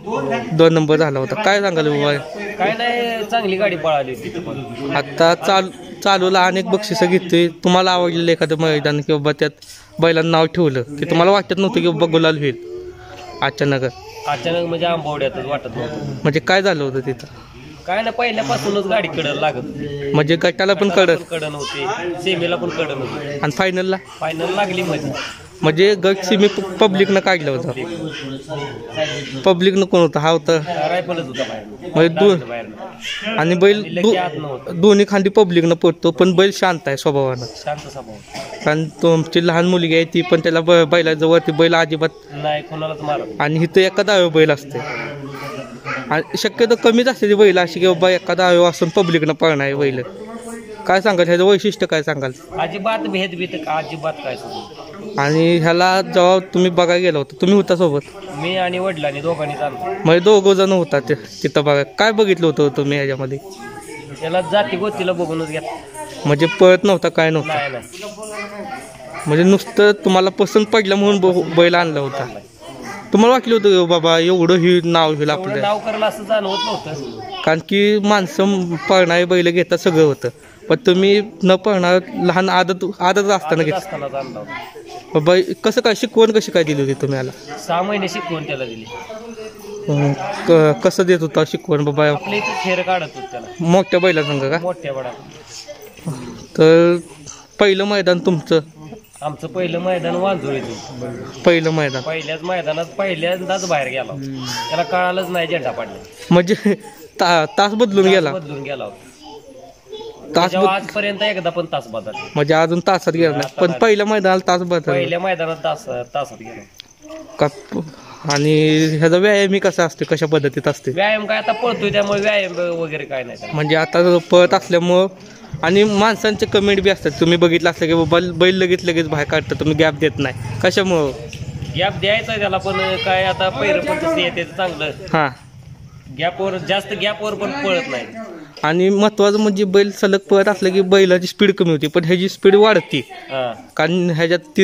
2 नंबर झाला होता. काय सांगाल बाबा? काय नाही, चांगली गाडी पळाली होती. आता चालूला अनेक बक्षिसं घेतोय. तुम्हाला आवडलेलं एखादं मैदान की बाबा त्यात बैलांना नाव ठेवलं की तुम्हाला वाटत नव्हतं की बाबा गुलाल होईल? अचानक म्हणजे आंबवड्यातच वाटत नव्हतं. म्हणजे काय झालं होतं तिथं? काय ना, पहिल्यापासूनच गाडी कडन लागत. म्हणजे गटाला पण कडन होती, सेमीला पण कडन होती. आणि फायनल लागली मध्ये. म्हणजे गट सेमी पब्लिकनं काढलं होतं. पब्लिकनं कोण होतं? हा होता रायफलच होता म्हणजे आणि बैल दोन्ही खांदी पब्लिकनं पडतो, पण बैल शांत आहे स्वभावानं. शांत स्वभाव. कारण तुमची लहान मुलगी आहे ती पण त्याला बैलाजवळ बैल अजिबात नाही कोणालाच मारत. आणि इथं एखादा अवयव बैल असते आणि शक्यतो कमीच असते ती बैल अशी की बाबा एखादा अवयव असून पब्लिकनं पळणार आहे बैल. काय सांगाल ह्याचं वैशिष्ट्य? काय सांगाल? अजिबात भेद अजिबात काय सांगू. आणि ह्याला जेव्हा तुम्ही बघायला गेला होता, तुम्ही होता सोबत? मी आणि वडिलांनी दोघांनी चालतो. म्हणजे 2 जण होता तिथं बघा. काय बघितलं होतं तुम्ही ह्याच्यामध्ये? त्याला जाती गोतीला बघूनच घेतला. म्हणजे पळत नव्हता काय नव्हता? म्हणजे नुसतं तुम्हाला पसंत पडलं म्हणून बैल आणला होता. तुम्हाला वाटलं होतं बाबा एवढं ही नाव होईल आपलं? नाव करायला असं जाणवत नव्हतं, कारण की माणसं पळणारे बैल घेतात सगळं होतं, पण तुम्ही न पळणार लहान आदत असताना घेतलं बाबा. कसं काय शिकवण कशी काय दिली होती तुम्हाला? 6 महिने शिकवण त्याला दिली. कसं देत होता शिकवण बाबा? आपल्या इथे फेर काढत होत त्याला, मोठ्या बैला संग का? मोठ्या बडा. तर पहिलं मैदान तुमचं? आमचं पहिलं मैदान वांजुळीचं. पहिलं मैदान पहिल्याच मैदानात पहिल्यांदाच बाहेर गेला. त्याला कळालंच नाही झेंडा पडला. म्हणजे तास बदलून गेला तास आजपर्यंत एकदा पण तास बदल. म्हणजे अजून तासात गेला नाही, पण पहिल्या मैदानाला तास बदल. पहिल्या मैदानात तासात गेला का? आणि ह्याचा व्यायाम कसा असते, कशा पद्धतीत असते? व्यायाम काय आता पळतोय त्यामुळे व्यायाम वगैरे काय नाही. म्हणजे आता पळत असल्यामुळं आणि माणसांचे कमेंट बी असतात, तुम्ही बघितलं असतं की बाबा बैल लगेच बाहेर काढतं, तुम्ही गॅप देत नाही, कशामुळं? गॅप द्यायचा त्याला, पण काय आता पहिलं पण तसं येते चांगलं. हां, जास्त गॅपवर पण पळत नाही. आणि महत्वाचं म्हणजे बैल सलग पळत असलं की बैलाची स्पीड कमी होती, पण ह्याची स्पीड वाढती. कारण ह्याच्यात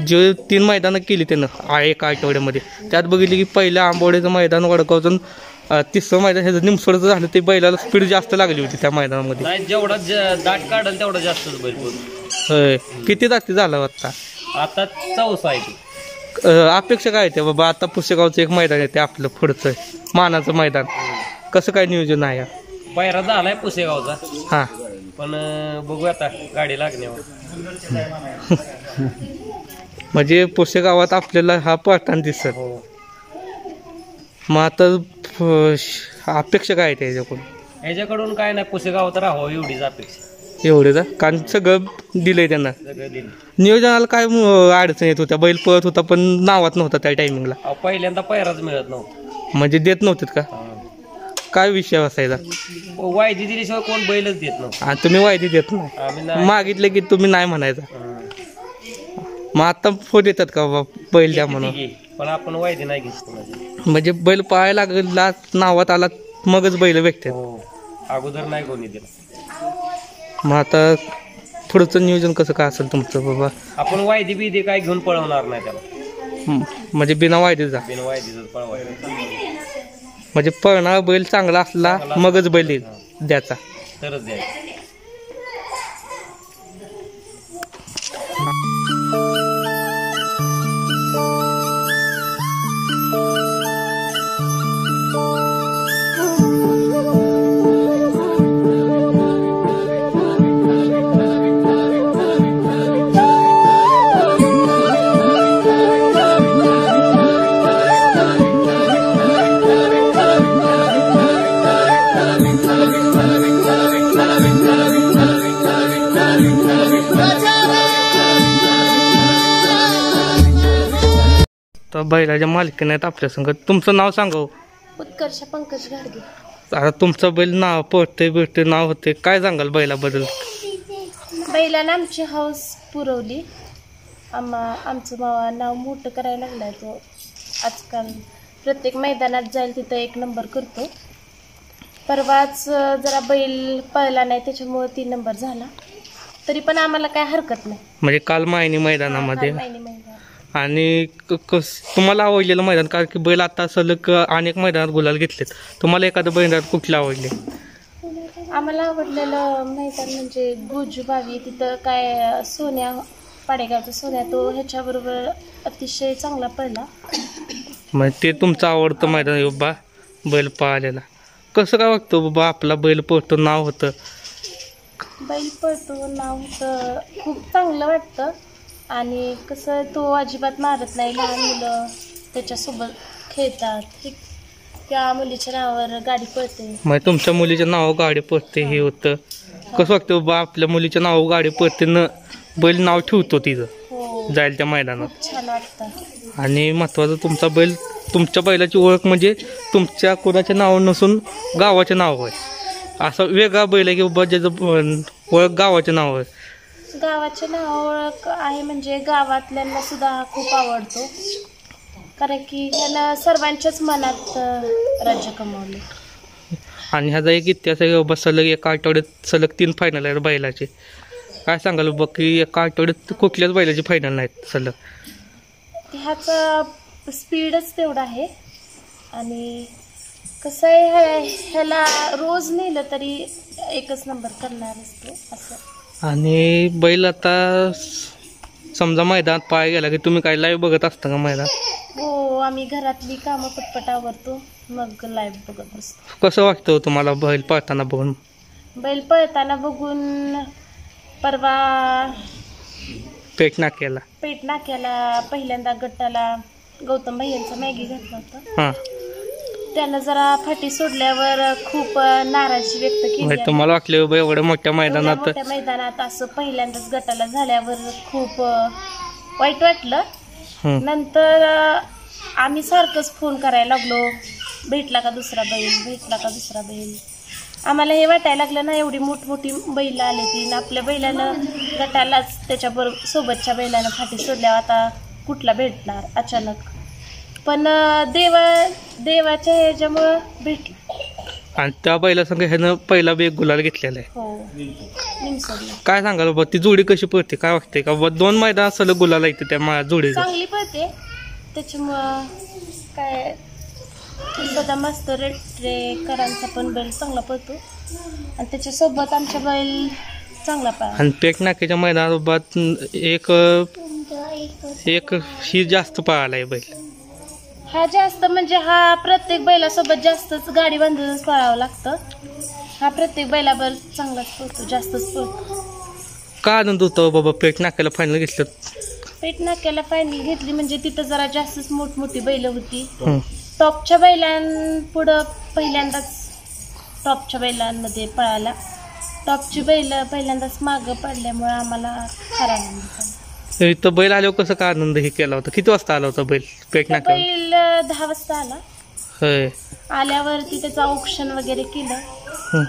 जे 3 मैदानं केली त्यानं एका आठवड्यामध्ये, त्यात बघितली की पहिल्या आंबवड्याचं मैदान वडगावचं 3रं मैदान ह्याचं निमसोडचं झालं, ते बैलाला स्पीड जास्त लागली होती त्या मैदानामध्ये. जेवढा दाट काढल तेवढा जास्तच बैल पळतो. होय. किती दाती झालं आता 4 आहे. अपेक्षा काय ते बाबा? आता पुसेगावचं एक मैदान येते आपलं पुढचं मानाचं मैदान, कसं काय नियोजन आहे? पायरा झालाय पुसेगावचा. हां, पण बघू आता गाडी लागण्यावर. म्हणजे पुसेगावात आपल्याला हा पळताना दिसत. मग आता अपेक्षा काय आहे त्याच्याकडून? ह्याच्याकडून काय नाही, पुसेगावात राहावं एवढीच अपेक्षा. एवढेच कारण सगळं दिलंय त्यांना. सगळं दिलं. नियोजनाला काय अडचण येत होत्या? बैल पळत होता पण नावात नव्हता त्या टायमिंगला, पहिल्यांदा पैराच मिळत नव्हतं. म्हणजे देत नव्हते का? काय विषय असायचा? वायदी दिल्याशिवाय कोण बैलच देत नव्हतं. तुम्ही वायदी देत नाही, आम्ही नाही. मागितले की तुम्ही नाही म्हणायचा. मग आता फोन येतात का बाबा बैल द्या म्हणून? पण आपण वायदी नाही घेत कोणाची. म्हणजे बैल पाहायला लागला नावात आला मगच बैल भेटते. अगोदर नाही कोणी दिलं. मग आता पुढचं नियोजन कसं काय असेल तुमचं बाबा? आपण वायदी बिदी काय घेऊन पळवणार नाही त्याला. म्हणजे बिना वायदीचा? बिन वायदीच पळवायचं. म्हणजे पळणारा बैल चांगला असला मगच बैल द्यायचा. तरच द्यायचं. तर बैलाच्या मालकीने आहेत आपल्या संग. तुमचं नाव सांगा. उत्कर्ष पंकज घाडगे. आता तुमचं बैल नाव पळते भेटते नाव होते, काय सांगाल बैलाबद्दल? बैलानं आमची हौस पुरवली. आमचं नाव मोठं करायला लागलाय. तो आजकाल प्रत्येक मैदानात जाईल तिथं 1 नंबर करतो. परवाच जरा बैल पळला नाही त्याच्यामुळे 3 नंबर झाला. तरी पण आम्हाला काय हरकत नाही. म्हणजे काल मायनी मैदानामध्ये. मैदान. आणि तुम्हाला आवडलेलं मैदान? कारण की बैल आता सलग अनेक मैदानात गुलाल घेतलेत. तुम्हाला एखादं मैदान कुठलं आवडले? आम्हाला आवडलेलं मैदान म्हणजे गोजूबावी. तिथं काय सोन्या पाडेगावचा सोन्या तो ह्याच्याबरोबर अतिशय चांगला पडला. मग ते तुमचं आवडतं मैदान आहे बाबा बैल पळालेला. कसं काय वाटतं बाबा आपला बैल पळतो नाव होतं? बैल पळतो नाव होतं खूप चांगलं वाटतं. आणि कसं तो अजिबात मारत नाही. लहान मुलं त्याच्यासोबत खेळतात. त्या मुलीच्या नावावर गाडी पळते. मग तुमच्या मुलीच्या नावावर गाडी पळते हे होतं. कसं वाटतं बाबा आपल्या मुलीच्या नावावर गाडी पळते न बैल नाव ठेवतो तिथं जाईल त्या मैदानात? छान वाटतं. आणि महत्वाचं तुमचा बैल, तुमच्या बैलाची ओळख म्हणजे तुमच्या कोणाच्या नाव नसून गावाचे नाव आहे. असं वेगळा बैल आहे की बाबा ज्याचं ओळख गावाचे नाव आहे. गावाचे नाव ओळख आहे म्हणजे गावातल्यांना सुद्धा हा खूप आवडतो. कारण की ह्याला सर्वांच्याच मनात राज्य कमवले. आणि ह्याचा एक इतिहास आहे बाबा सलग एका आठवड्यात सलग 3 फायनल आहेत बैलाचे. काय सांगाल बघ की एका आठवड्यात कुठल्याच बैलाची फायनल नाहीत सलग? ह्याचा स्पीडच तेवढा आहे. आणि कसं आहे ह्याला रोज नेलं तरी 1च नंबर करणार असतो असं. आणि बैल आता समजा मैदानात पाय गेला की तुम्ही काय लाईव्ह बघत असता का मैदान? हो, आम्ही घरातली कामं पटपट आवरतो मग लाईव्ह बघत असतो. कसं वाटतं तुम्हाला बैल पळताना बघून? बैल पळताना बघून परवा पेट नाक्याला पहिल्यांदा गटाला गौतम भैयांचा मॅगी घातला होता. हां, त्यानं जरा फाटी सोडल्यावर खूप नाराजी व्यक्त केली. तुम्हाला वाटलं बाबा एवढ्या मोठ्या मैदानात असं पहिल्यांदाच गटाला झाल्यावर खूप वाईट वाटलं. नंतर आम्ही सारखंच फोन करायला लागलो, भेटला का दुसरा बैल. आम्हाला हे वाटायला लागलं ना एवढी मोठमोठी बैल आली ती, आपल्या बैलानं गटालाच त्याच्याबरोबर सोबतच्या बैलानं फाटी सोडल्यावर आता कुठला भेटणार अचानक. पण देवाच्या ह्याच्यामुळं भेटलं. आणि त्या बैला संग ह्यानं पहिला बी एक गुलाल घेतलेला आहे. हो, निमसोडला. काय सांगाल बाबा ती जोडी कशी पळते? काय वाटते का बाबा 2 मैदान सलग गुलाल येते त्या जोडी? चांगली पळते. त्याच्यामुळं काय सदा मस्त रेटरेकरांचा पण बैल चांगला पळतो आणि त्याच्यासोबत आमचा बैल चांगला पळतो. आणि पेट नाक्याच्या मैदानात एक ही जास्त पळाला आहे बैल. हा जास्त म्हणजे हा प्रत्येक बैलासोबत जास्तच गाडी बांधूनच पळावं लागतं. हा प्रत्येक बैलाबर चांगलाच पळतो, जास्तच पळतो. का आनंद होतो बाबा पेट नाक्याला फायनल घेतलं? पेट नाक्याला फायनल घेतली म्हणजे तिथं जरा जास्तच मोठमोठी बैल होती. टॉपच्या बैलांपुढं पहिल्यांदाच टॉपच्या बैलांमध्ये पळाला. टॉपची बैल पहिल्यांदाच मागं पडल्यामुळे आम्हाला खरा आनंद झाला. इथं बैल आल्यावर कसं काय आनंद हे केला होता? किती वाजता आला होता बैल पेट नाक्यावर? बैल 10 वाजता आला. होय. आल्यावरती त्याचं औक्षण वगैरे केलं.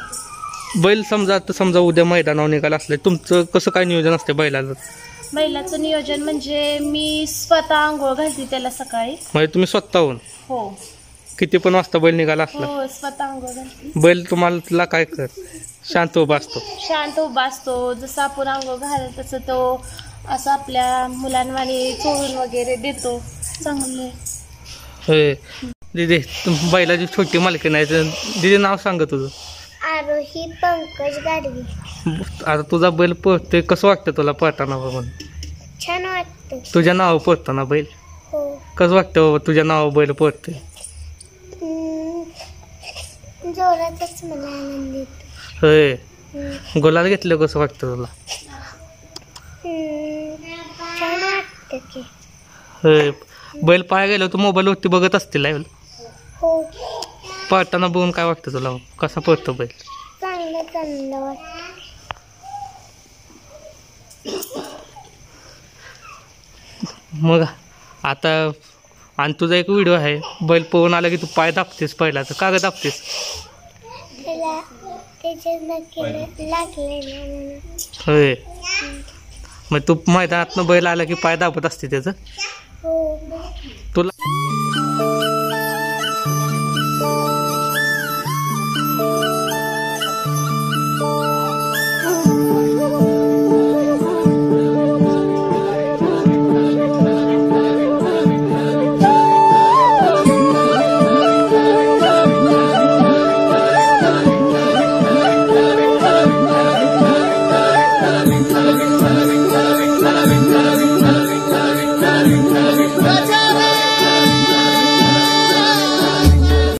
बैल समजा उद्या मैदानावर निघाला असले, तुमचं कसं काय नियोजन असते बैलाचं? बैलाचं नियोजन म्हणजे मी स्वतः आंघोळ घालते त्याला सकाळी. म्हणजे तुम्ही स्वतःहून? हो. किती पण वाजता बैल निघाला असला? हो, स्वतः आंघोळ घालते. बैल तुम्हाला काय कर शांत उभा असतो? शांत उभा असतो. जसं आपण आंघोळ घालत तसं तो असं आपल्या मुलांवाणी चोळून वगैरे देतो. चांगले. होय. दीदी बैलाची छोटी मालकी नाही, दीदी नाव सांग तुझं. आरोही पंकज गाडगे. आता तुझा बैल पळतोय, कसं वाटतं तुला पळताना बघून? छान वाटतं. तुझ्या नाव पळताना बैल? हो. कसं वाटतं बाबा तुझ्या नाव बैल पळतोय? जोरातच मला आनंद येतो. होय. गुलाल घेतलं कसं वाटतं तुला? छान वाटतं की. होय. बैल पाया गेलो तू मोबाईलवरती बघत असतील लाईव्ह? हो. पळताना बघून काय वाटतं तुला? कसा पळतो बैल? चांगलं वाटतं. मग आता आणि तुझा एक व्हिडिओ आहे, बैल पळून आला की तू पाय दाबतेस पहिला, तर का दाबतेस? त्याला त्याच्या नक्की लागले. होय. मग तू मैदानातनं बैल आला की पाय दाबत असते त्याचं? हो. तुला